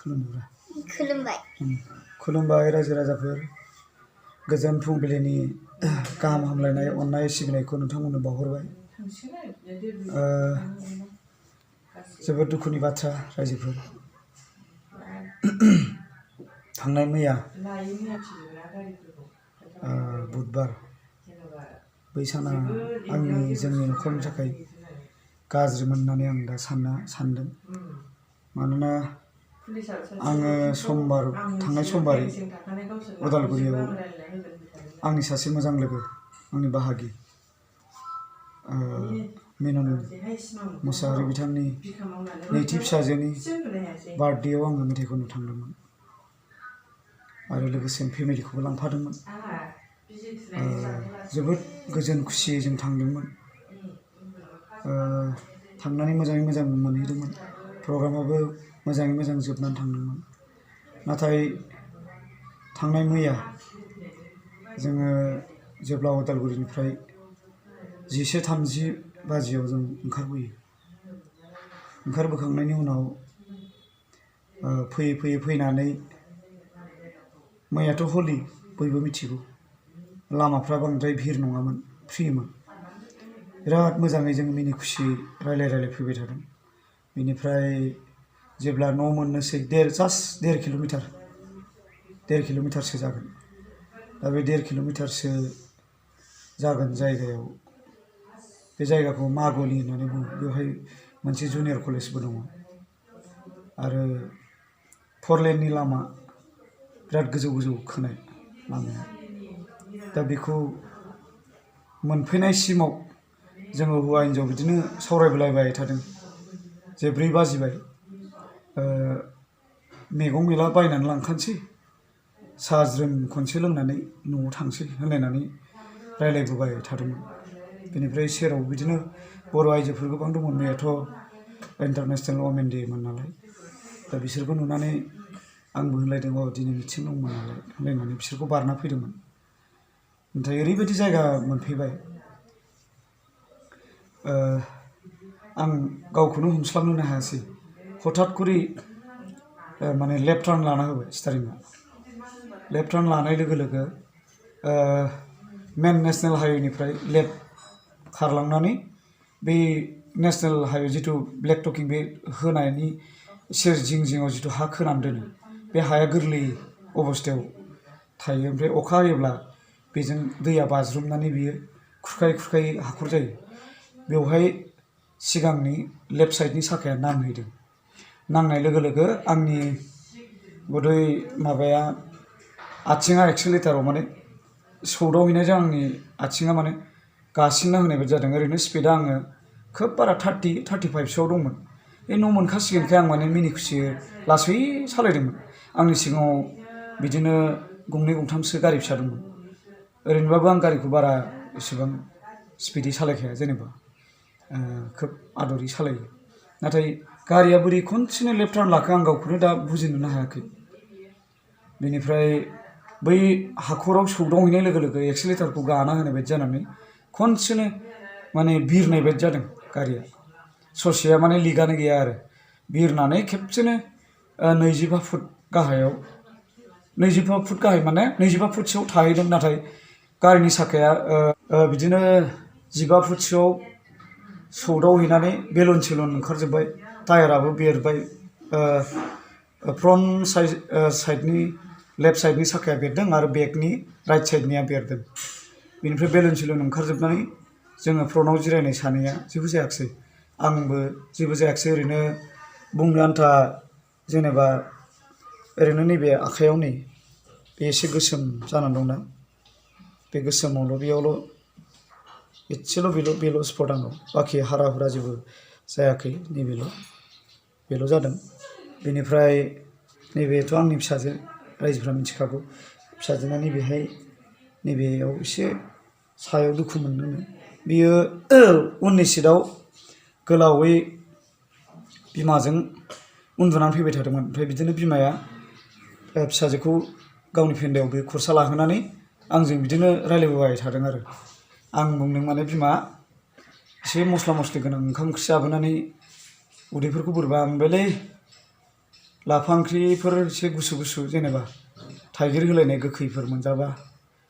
खुलुमबाय खुलुमबाय रायजो राजाफोर गोजोन फुंबिलिनि गाहाम हामलायनाय अननाय सिबिनायखौ नोंथांमोननो बावहरबाय जोबोद दुखुनि बाथ्रा रायजोफोर थांनाय मैया बुधबार बै साना जोंनि न'खरनि थाखाय गाज्रिमोन होननानै आं दा सानदों मानोना आङो थांनाय समबारै उदालगुरियाव आंनि सासे मोजां लोगो आंनि बाहागि मेनन मुसाहारि बिथांनि नैथि फिसाजोनि बार्थडेआव आङो मेथाइ खननो थांदोंमोन आरो लोगोसे फेमिलिखौबो लांफादोंमोन जोबोद गोजोन खुसियै जों थांदोंमोन थांनानै मोजाङै मोजां मोनहैदोंमोन प्रग्रामाबो मोजाङै मोजां जोबनानै थांदोंमोन नाथाय थांनाय मैया जोङो जेब्ला उदालगुरिनिफ्राय 11:30 बाजियाव जों ओंखारबोखांनायनि उनाव फैनानै मैयाथ' हलि बयबो मिथिगौ लामाफ्रा बांद्राय भिर नङामोन फ्रिमोन बिराद मोजाङै जों मिनि खुसि रायलाय फैबाय थादों बेनिफ्राय जेब्ला न' मोननोसै जास्ट 1.5 किल'मिटारसो जागोन दा बे 1.5 किल'मिटारसो जागोन जायगायाव बे जायगाखौ मागलि होननानै बुङो बेवहाय मोनसे जुनियर कलेजबो दङ आरो 4 लेननि लामा बिराद गोजौ खोनाय लामाया दा बेखौ मोनफैनायसिमाव जोङो हौवा हिन्जाव बिदिनो सावरायलायबाय थादों जे 4 बाजिबाय मैगं मैला बायनानै लांखानोसै साहा ज्रोम खनसे लोंनानै न'आव थांसै होनलायनानै रायलायबोबाय थादोंमोन बेनिफ्राय सेराव बिदिनो बर' आइजोफोर गोबां दंमोन मैयाथ' इन्टारनेशनेल वमेन डेमोन नालाय दा बिसोरखौ नुनानै आंबो होनलायदों दिनै मिथिं दंमोन नालाय होनलायनानै बिसोरखौ बारना फैदोंमोन नाथाय ओरैबायदि जायगा मोनफैबाय आं गावखौनो हमस्लाबनोनो हायासै हठात करि माने लेफ्ट टार्न लाना होबाय स्टारिंआ लेफ्ट टार्न लानाय लोगो लोगो मेन नेशनेल हाइवेनिफ्राय लेफ्ट खारलांनानै बे नेशनेल हाइवे जिथु ब्लेक टकिं बे होनायनि सेर जिङाव जिथु हा खोनानै दोनो बे हाया गोरलै अबस्थायाव थायो ओमफ्राय अखा हायोब्ला बेजों दैया बाज्रुमनानै बियो खुरखायै हाखर जायो बेवहाय सिगांनि लेफ्ट साइडनि साखाया नांहैदों नांनाय लोगो लोगो आंनि बदै माबाया आथिङा एक्सेलेटाराव माने सौदावहैनायजों आंनि आथिङा माने गासिनना होनाय बायदि जादों ओरैनो स्पिडा आङो खोब बारा 35सोआव दंमोन बे न' मोनखासिगोनखाय आं माने मिनि खुसि लासै सालायदोंमोन आंनि सिगाङाव बिदिनो 2-3सो गारि फिसा दंमोन ओरैनोबाबो आं गारिखौ बारा एसेबां स्पिडै सालायखाया जेनेबा खोब आदरै सालायो नाथाय गारिया बोरै खनसेनो लेफ्ट टार्न लाखो आं गावखौनो दा बुजिनोनो हायाखै बेनिफ्राय बै हाखराव सौदावहैनाय लोगो लोगो एक्सेलेटारखौ गाना होनाय बायदि जानानै खनसेनो माने बिरनाय बायदि जादों गारिया ससेया माने लिकआनो गैया आरो बिरनानै खेबसेनो 25 फुट गाहायाव 25 फुट गाहाय माने 25 फुटसोआव थाहैदों नाथाय गारिनि साखाया बिदिनो 15 फुटसोआव सौदावहैनानै बेलन ओंखारजोब्बाय टायाराबो बेरबाय फ्रन्ट साइडनि लेफ्ट साइडनि साखाया बेरदों आरो बेकनि राइट साइडनिया बेरदों बेनिफ्राय बेलन ओंखारजोबनानै जोङो फ्रन्टआव जिरायनाय सानैया जेबो जायाखिसै आंबो जेबो जायाखिसै ओरैनो बुंनो आन्था जेनेबा ओरैनो नैबे आखाइयाव नै बे एसे गोसोम जानानै दंना बे गोसोमावल' बेयावल' एसेल' बेल' स्पट आंनाव बाखि हारा हुरा जेबो जायाखै बेल' जादों बेनिफ्राय नैबेथ' आंनि फिसाजो रायजोफ्रा मिथिखागौ फिसाजोना नैबेयाव एसे सायाव दुखु मोनदों बियो उननि सिटआव गोलावै बिमाजों उन्दुनानै फैबाय थादोंमोन ओमफ्राय बिदिनो बिमाया फिसाजोखौ गावनि फेन्दायाव बे खरसा लाहोनानै आंजों बिदिनो रायलायबोबाय थादों आरो आं बुंदों माने बिमा एसे मस्ला मस्लि गोनां ओंखाम ओंख्रि जाबोनानै उदैफोरखौ बोरैबा मोनबायलै लाफा ओंख्रिफोर एसे गुसु गुसु जेनेबा थाइगिर होलायनाय गोखैफोर मोनजाबा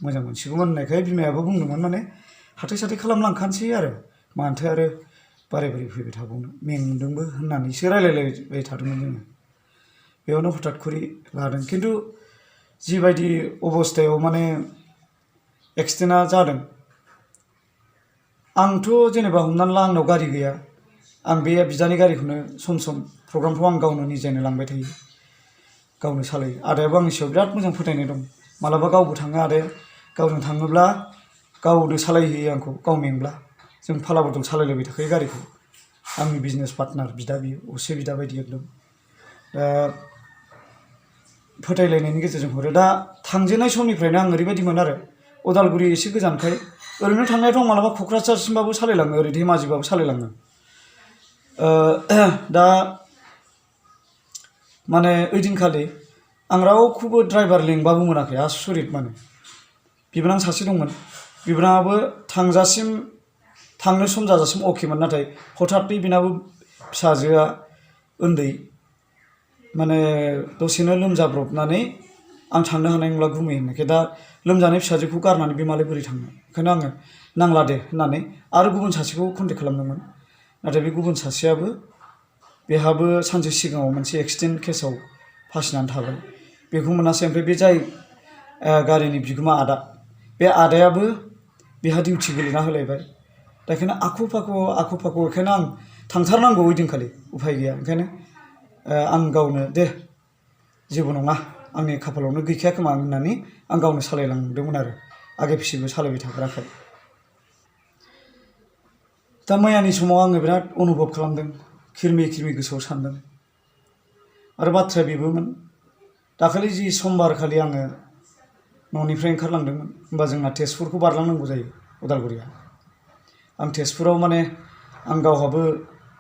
मोजां मोनसिगौमोन होननायखाय बिमायाबो बुंदोंमोन माने हाथाय साथाय खालामलांखानोसै आरो मानोथो आरो बारे बारे फैबाय थाबावनो मेंदोंबो होननानैसो रायलायलायबाय थादोंमोन जोङो। बेयावनो हठात खरि लादों खिन्थु जिबायदि अबस्थायाव माने एक्सिडेन्टआ जादों आंथ' जेनेबा हमनानै ला आंनाव गारि गैया आं बे बिदानि गारिखौनो सम सम प्रग्रामफ्राव आं गावनो निजेनो लांबाय थायो गावनो सालायो आदायाबो आंनि सायाव बिराद मोजां फोथायनाय दं मालाबा गावबो थाङो आदाया गावजों थाङोब्ला गावनो सालायहोयो आंखौ गाव मेंब्ला जों फाला बदल सालायलायबाय थाखायो गारिखौ आंनि बिजनेस पार्टनार बिदा बियो असे बिदा बायदि एकदम फोथायलायनायनि गेजेरजों हरो दा थांजेननाय समनिफ्रायनो आं ओरैबायदिमोन आरो उदालगुरि एसे गोजानखाय ओरैनो थांनायाथ' मालाबा क'क्राझारसिमबाबो सालायलाङो ओरै धेमाजिबाबो सालायलाङो दा माने ओइदिनखालि आं रावखौबो ड्राइभार लिंबाबो मोनाखै आसरित माने बिबोनां सासे दंमोन बिबोनाङाबो थांजासिम थांनो सम जाजासिम अकेमोन नाथाय हठातै बिनाबो फिसाजोआ उन्दै माने दसेनो लोमजाब्रबनानै आं थांनो हानाय नंला गुमै होननायखाय दा लोमजानाय फिसाजोखौ गारनानै बे मालाय बोरै थांनो ओंखायनो आङो नांला दे होननानै आरो गुबुन सासेखौ कन्टेक्ट खालामदोंमोन नाथाय बे गुबुन सासेयाबो बेहाबो सानसे सिगाङाव मोनसे एक्सिडेन्ट केसाव फासिनानै थाबाय बेखौ मोनासै ओमफ्राय बे जाय गारिनि बिगोमा आदा बे आदायाबो बेहा डिउटि गोलैना होलायबाय दा बेखायनो आख' फाख' बेखायनो आं थांथारनांगौ ओइदिनखालि उफाय गैया ओंखायनो आं गावनो दे जेबो नङा आंनि खाफालावनो गैखाया खोमा होननानै आं गावनो सालायलांदोंमोन आरो आगे पिछेबो सालायबाय थाग्राखाय दा मैयानि समाव आङो बिराद अनुभब खालामदों खिरमि खिरमि गोसोआव सानदों आरो बाथ्राया बेबोमोन दाखालि जि समबार खालि आङो न'निफ्राय ओंखारलांदोंमोन होमबा जोंना तेजपुरखौ बारलांनांगौ जायो उदालगुरिया आं तेजपुराव माने आं गावहाबो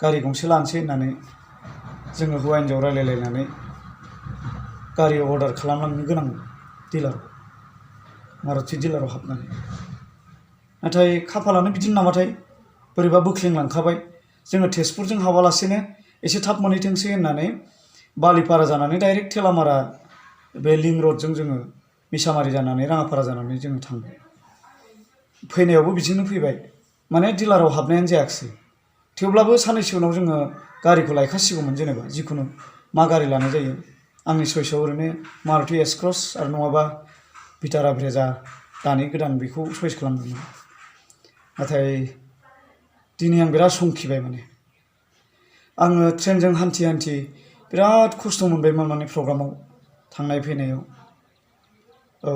गारि गंसे लानोसै होननानै जोङो हौवा हिन्जाव रायलायलायनानै गारि अर्डार खालामलांनो गोनां डिलाराव मारुति डिलाराव हाबनानै नाथाय खाफालानो बिदिनो नामाथाय बोरैबा बोख्लेंलांखाबाय जोङो तेजपुरजों हाबालासेनो एसे थाब मोनहैथोंसै होननानै बालिपारा जानानै डाइरेक्ट थेलामारा बे लिंक रडजों जोङो मिसामारि जानानै राङापारा जानानै जोङो थांबाय फैनायावबो बिदिनो फैबाय माने डिलाराव हाबनायानो जायाखिसै थेवब्लाबो साननैसो उनाव जोङो गारिखौ लायखासिगौमोन जेनेबा जिखुनु मा गारि लानाय जायो आंनि चइसआव ओरैनो मारुति एस क्रस आरो नङाबा भिटारा ब्रेजा दानि गोदान बेखौ चइस खालामदोंमोन नाथाय दिनै आं बिराद संखिबाय माने आङो ट्रेनजों हान्थि हान्थि बिराद खस्थ' मोनबायमोन माने प्रग्रामाव थांनाय फैनायाव औ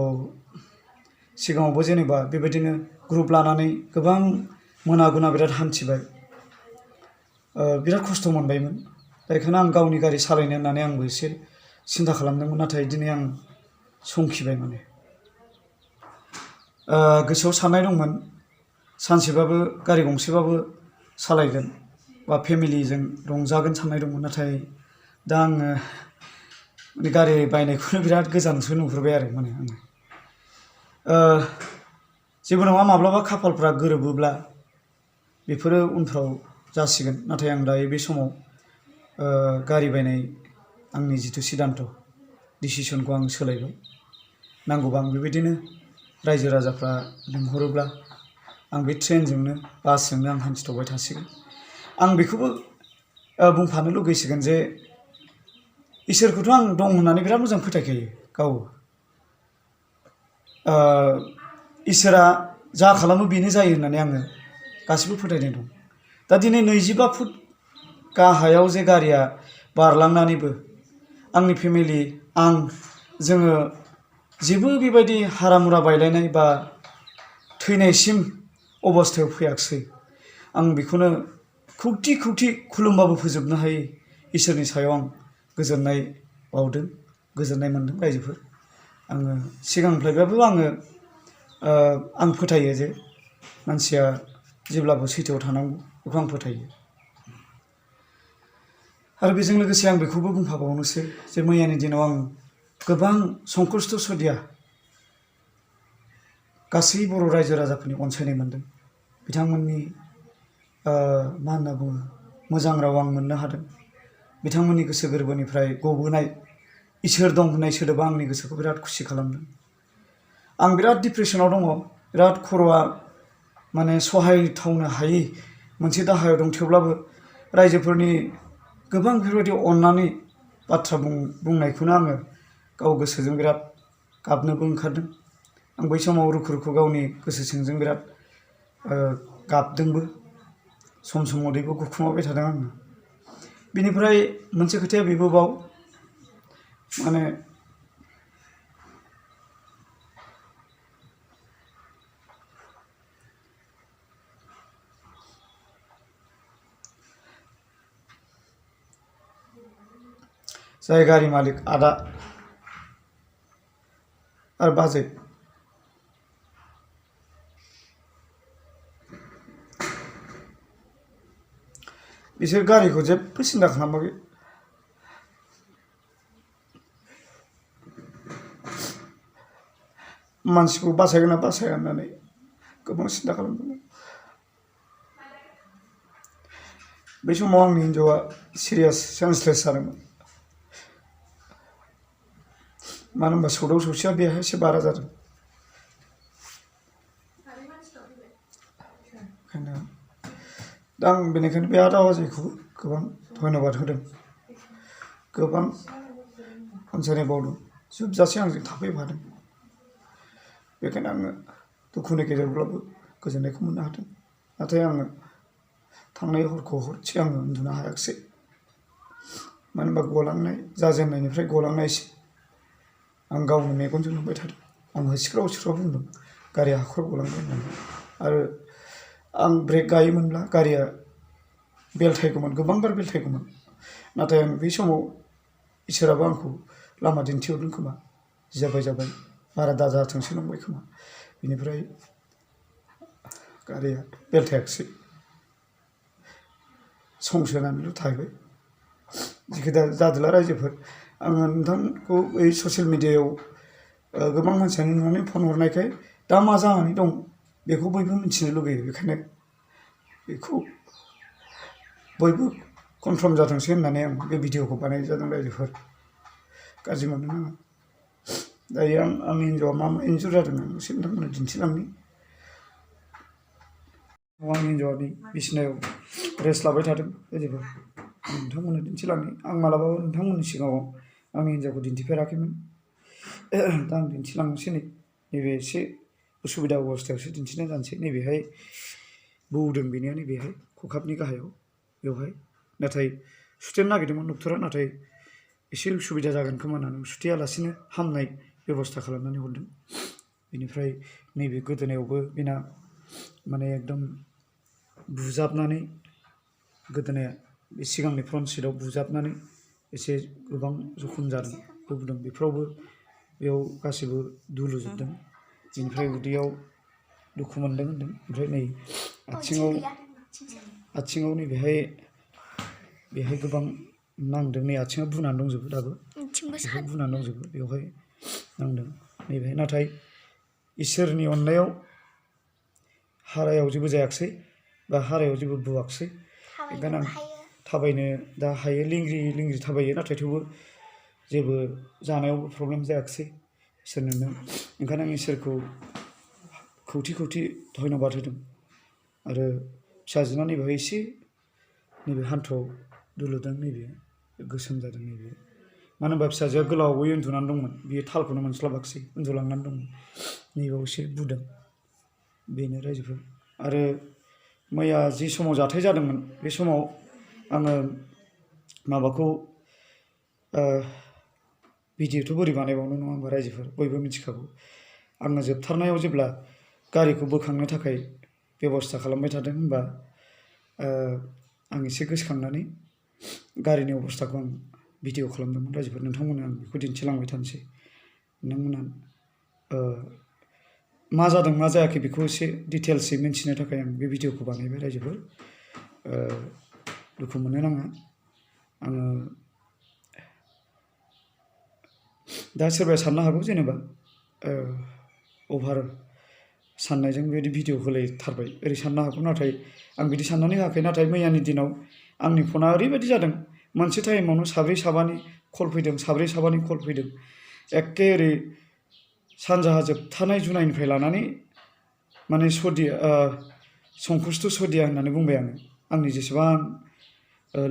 सिगाङावबो जेनेबा बेबायदिनो ग्रुप लानानै गोबां मोना गुना बिराद हान्थिबाय बिराद खस्थ' मोनबायमोन दा बेखायनो आं गावनि गारि सालायनो होननानै आंबो एसे सिन्था खालामदोंमोन नाथाय दिनै आं संखिबाय माने गोसोआव साननाय दंमोन सानसेबाबो गारि गंसेबाबो सालायगोन बा फेमिलिजों रंजागोन साननाय दंमोन नाथाय दा आङो माने गारि बायनायखौनो बिराद गोजानसो नुहुरबाय आरो माने आङो जेबो नङा माब्लाबा खाफालफ्रा गोरोबोब्ला बेफोरो उनफ्राव जासिगोन नाथाय आं दायो बे समाव गारि बायनाय आंनि जिथु सिद्धान्त डिसिसनखौ आं सोलायबाय नांगौबा आं बेबायदिनो रायजो राजाफ्रा लिंहरोब्ला आं बे ट्रेनजोंनो बासजोंनो आं हान्थिथ'बाय थासिगोन आं बेखौबो बुंफानो लुगैसिगोन जे इसोरखौथ' आं दं होननानै बिराद मोजां फोथायखायो गाव इसोरा जा खालामो बेनो जायो होननानै आङो गासिबो फोथायनाय दं दा दिनै 25 फुट गाहायाव जे गारिया बारलांनानैबो आंनि फेमिलि आं जोङो जेबो बेबायदि हारामुरा बायलायनाय बा थैनायसिम अबस्थायाव फैयाखिसै आं बेखौनो खौथि खौथि खुलुमबाबो फोजोबनो हायै इसोरनि सायाव आं गोजोननाय बावदों गोजोननाय मोन्दों रायजोफोर आङो सिगांनिफ्रायबाबो आं फोथायो जे मानसिया जेब्लाबो सैथोआव थानांगौ बेखौ आं फोथायो आरो बेजों लोगोसे आं बेखौबो बुंफाबावनोसै जे मैयानि दिनाव आं गोबां संकष्ट सदिया गासै बर' रायजो राजाफोरनि अनसायनाय मोन्दों बिथांमोननि मा होनना बुङो मोजां राव आं मोननो हादों बिथांमोननि गोसो गोरबोनिफ्राय गबोनाय इसोर दं होननाय सोदोबा आंनि गोसोखौ बिराद खुसि खालामदों। आं बिराद डिप्रेसनाव दङ, बिराद खर'आ माने सहायथावनो हायै मोनसे दाहायाव दं। थेवब्लाबो रायजोफोरनि गोबां बेफोरबायदि अननानै बाथ्रा बुंनायखौनो आङो गाव गोसोजों बिराद गाबनोबो ओंखारदों। आं बै समाव रुखु रुखु गावनि गोसो सिंजों बिराद गाबदोंबो, सम सम उदैबो गुखुमाबाय थादों आङो। बिनिफ्राय मोनसे खोथाया बेबोबाव, माने जाय गारि मालिक आदा आरो बाजै, बिसोर गारिखौ जेबो सिन्था खालामाखै। मानसिखौ बासायगोन ना बासाया होननानै गोबां सिन्था खालामदोंमोन। बै समाव आंनि हिन्जावआ सिरियास सेन्सलेस जादोंमोन। मानो होनबा सौदाव सौसिया बेहाय एसे बारा जादों। ओंखायनो दा आं बेनिखायनो बे आदा बाजैखौबो गोबां धन्यबाद होदों, गोबां अनसायनाय बावदों, जोबजासे आंजों थाफैफादों। बेखायनो आङो दुखुनि गेजेरब्लाबो गोजोननायखौ मोननो हादों। नाथाय आङो थांनाय हरखौ हरसे आङो उन्दुनो हायाखिसै। मानो होनबा गलांनाय जाजेननायनिफ्राय गलांनायसिम आं गावनो मेगनजों नुबाय थादों। आं होसिख्राव होसिख्राव बुंदों गारिया हाखराव गलांबाय होननानै। आरो आं ब्रेक गायोमोनब्ला गारिया बेलथायगौमोन, गोबांबार बेलथायगौमोन। नाथाय आं बै समाव इसोराबो आंखौ लामा दिन्थिहरदों खोमा, जाबाय बारा दाजाथोंसै नंबाय खोमा। बिनिफ्राय गारिया बेलथायाखिसै, संसोनानैल' थाहैबाय। जिखि जादोला रायजोफोर, आङो नोंथांखौ बै ससियेल मिडियायाव गोबां मानसियानो नुनानै फन हरनायखाय दा मा जानानै दं बेखौ बयबो मिथिनो लुगैयो। बेखायनो बेखौ बयबो कनफार्म जाथोंसै होननानै आं बे भिडिअखौ बानायनाय जादों। रायजोफोर गाज्रि मोननो नाङा। दायो आंनि हिन्जावआ मा इन्जुर जादों आं एसे नोंथांमोननो दिन्थिलांनि। आंनि हिन्जावनि बिसिनायाव रेस्ट लाबाय थादों रायजोफोर, आं नोंथांमोननो दिन्थिलांनि। आं मालाबाबो नोंथांमोननि सिगाङाव आंनि हिन्जावखौ दिन्थिफेराखैमोन। दा आं दिन्थिलांनोसै। नैबे एसे उसुबिदा अबस्थायावसो दिन्थिनाय जानोसै। नैबेहाय बौदों बेनिया, नैबेहाय खखाबनि गाहायाव बेवहाय। नाथाय सुथेनो नागिरदोंमोन डक्टरा, नाथाय एसे उसुबिदा जागोन खोमा होननानै सुथेयालासिनो हामनाय बेब'स्था खालामनानै हरदों। बेनिफ्राय नैबे गोदोनायावबो बेना माने एकदम बुजाबनानै, गोदोनाया बे सिगांनि फ्रन्ट सिटआव बुजाबनानै एसे गोबां जखम जादों, बौदों। बेफोरावबो बेयाव गासैबो दुलुजोबदों। बेनिफ्राय उदैयाव दुखु मोनदों होनदों। ओमफ्राय नै आथिङाव नैबेहाय गोबां नांदों। नै आथिङा बुनानै दंजोबो दाबो, बेहाय बुनानै दंजोबो, बेवहाय नांदों नैबेहाय। नाथाय इसोरनि अननायाव हारायाव जेबो जायाखिसै बा हारायाव जेबो बुवाखिसै। बेखायनो आं थाबायनो दा हायो, लिंग्रि थाबायो। नाथाय थेवबो जेबो जानायावबो प्रब्लेम जायाखिसै इसोरनोनो। ओंखायनो आं इसोरखौ खौथि खौथि धन्यबाद होदों। आरो फिसाजोना नैबेहाय एसे नैबे हान्थुआव दुलुदों, नैबे गोसोम जादों नैबे। मानो होनबा फिसाजोआ गोलावै उन्दुनानै दंमोन, बियो थालखौनो मोनस्लाबाखिसै, उन्दुलांनानै दंमोन। नैबाव एसे बुदों, बेनो रायजोफोर। आरो मैया जि समाव जाथाय जादोंमोन, बे समाव आङो माबाखौ भिडिअ'थ' बोरै बानायबावनो नङा होनबा रायजोफोर, बयबो मिथिखागौ। आङो जोबथारनायाव जेब्ला गारिखौ बोखांनो थाखाय बेब'स्था खालामबाय थादों, होनबा आं एसे गोसोखांनानै गारिनि अबस्थाखौ आं भिडिअ खालामदोंमोन रायजोफोर। नोंथांमोननो आं बेखौ दिन्थिलांबाय थानोसै। नोंथांमोना मा जादों मा जायाखै बेखौ एसे डिटेल्सै मिन्थिनो थाखाय आं बे भिडिअखौ बानायबाय रायजोफोर। दुखु मोननो नाङा। आङो दा सोरबाया साननो हागौ जेनेबा अभार साननायजों बेबायदि भिडिअ होलायथारबाय, ओरै साननो हागौ। नाथाय आं बिदि साननानै होआखै। नाथाय मैयानि दिनाव आंनि फना ओरैबायदि जादों, मोनसे टाइमावनो साब्रै साबानि कल फैदों एखे ओरै सानजाहा जोबथानाय जुनाइनिफ्राय लानानै माने संकस टु सदिया होननानै बुंबाय आङो आंनि जेसेबां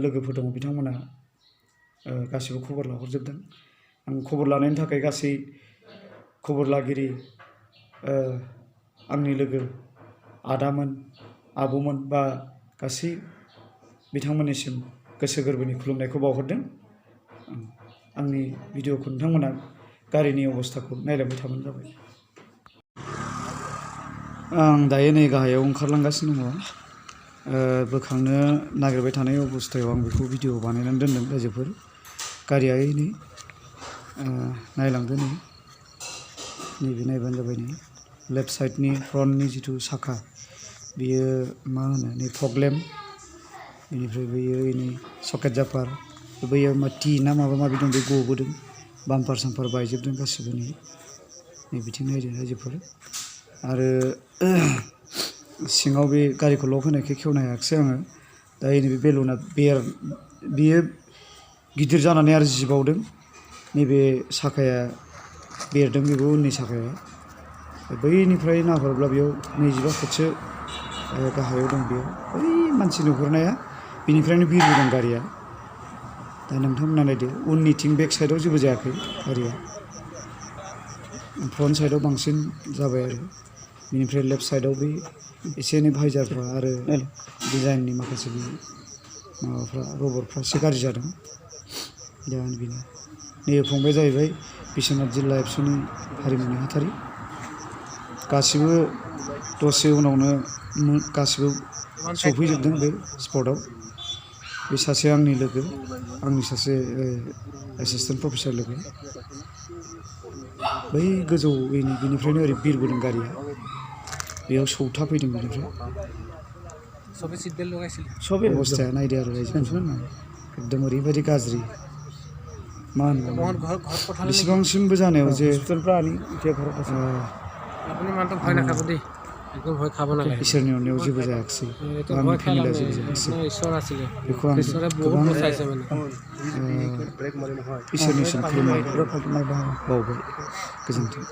लोगोफोर दङ बिथांमोना गासिबो खबर लाहरजोबदों आं खबर लानायनि थाखाय गासै खबर लागिरि आंनि लोगो आदामोन आब'मोन बा गासै बिथांमोननिसिम गोसो गोरबोनि खुलुमनायखौ बावहरदों आंनि भिडिअखौ नोंथांमोना गारिनि अबस्थाखौ नायलांबाय थाबानो जाबाय आं दायो नै गाहायाव ओंखारलांगासिनो दङ बोखांनो नागिरबाय थानाय अबस्थायाव आं बेखौ भिडिअ बानायनानै दोनदों रायजोफोर गारिया नै नायलांदो नैबे नायबानो जाबाय नै लेफ्ट साइडनि फ्रन्टनि जिथु साखा बियो मा होनो नै प्रब्लेम बेनिफ्राय बैयो नै सकेट जापार बैयो मा टि ना माबा माबि दं बे गबोदों बाम्पार साम्पार बायजोबदों गासिबो नै बिथिं नायदों रायजोफोर आरो सिङाव बे गारिखौ लक होनायखाय खेवनो हायाखिसै आङो दायो नैबे बेलुना बियो गिदिर जानानै आरो जिबावदों नैबे साखाया बेरदों बेबो उननि साखाया बैनिफ्राय नाहरब्ला बेयाव 25 फुटसो गाहायाव दं बेयाव बै मानसि नुहुरनाया बेनिफ्रायनो बिरबोदों गारिया दा नोंथांमोना नायदो उननिथिं बेक साइडआव जेबो जायाखै गारिया फ्रन्ट साइडआव बांसिन जाबाय आरो बेनिफ्राय लेफ्ट साइडआव बे एसे एनै भाइजारफ्रा आरो डिजाइननि माखासे माबाफ्रा रबरफ्रा एसे गाज्रि जादों दा बेनो नैबे फंबाया जाहैबाय बिश्वनाथ जिल्ला एबसुनि हारिमु नेहाथारि गासिबो दसे उनावनो गासिबो सफैजोबदों बे स्पटआव बे सासे आंनि लोगो आंनि सासे एसिस्टेन्ट प्रफेसर लोगो बै गोजौ बेनिफ्रायनो ओरै बिरबोदों गारिया बेयाव सौथाफैदों बेनिफ्राय सब अबस्थाया नायदो आरो एकदम ओरैबायदि गाज्रि मा होनो बेसेबांसिमबो जानायाव जे इसोरनि अननायाव जेबो जायाखिसै आंनि फेमिलिया जेबो जायाखिसै बेखौ आं गोबां इसोरनिसिम खुलुमनाय बावबाय गोजोन्थों